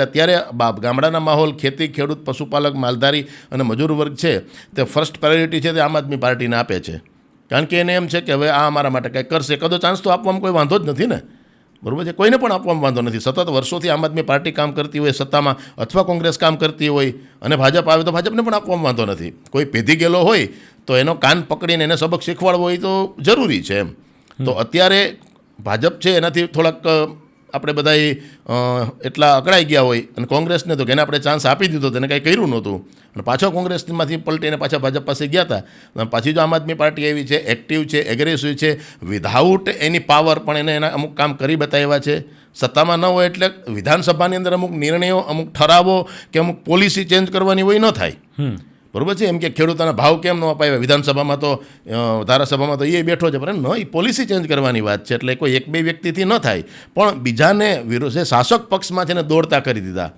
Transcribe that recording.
અત્યારે ગામડાના માહોલ, ખેતી, ખેડૂત, પશુપાલક, માલધારી અને મજૂર વર્ગ છે તે ફર્સ્ટ પ્રાયોરિટી છે તે આમ આદમી પાર્ટીને આપે છે. કારણ કે એને એમ છે કે હવે આ અમારા માટે કંઈક કરશે. કદો ચાન્સ તો આપવામાં કોઈ વાંધો જ નથી ને, બરાબર છે. કોઈને પણ આપવામાં વાંધો નથી. સતત વર્ષોથી આમ આદમી પાર્ટી કામ કરતી હોય સત્તામાં, અથવા કોંગ્રેસ કામ કરતી હોય અને ભાજપ આવે તો ભાજપને પણ આપવામાં વાંધો નથી. કોઈ પેધી ગયેલો હોય તો એનો કાન પકડીને એને સબક શીખવાડવો હોય તો જરૂરી છે એમ. તો અત્યારે ભાજપ છે એનાથી થોડાક આપણે બધા એટલા અકળાઈ ગયા હોય અને કોંગ્રેસને તો એને આપણે ચાન્સ આપી દીધો, તેને કંઈ કર્યું નહોતું અને પાછો કોંગ્રેસમાંથી પલટીને પાછા ભાજપ પાસે ગયા હતા. અને પાછી જો આમ આદમી પાર્ટી એવી છે, એક્ટિવ છે, એગ્રેસિવ છે, વિધાઉટ એની પાવર પણ એને એના અમુક કામ કરી બતાવ્યા છે. સત્તામાં ન હોય એટલે વિધાનસભાની અંદર અમુક નિર્ણયો, અમુક ઠરાવો કે અમુક પોલિસી ચેન્જ કરવાની હોય ન થાય, બરાબર છે. એમ કે ખેડૂતોના ભાવ કેમ ન અપાય, વિધાનસભામાં તો ધારાસભામાં તો એ બેઠો છે, પણ ન, એ પોલિસી ચેન્જ કરવાની વાત છે. એટલે કોઈ એક બે વ્યક્તિથી ન થાય, પણ બીજાને વિરોધ શાસક પક્ષમાં છે ને દોડતા કરી દીધા.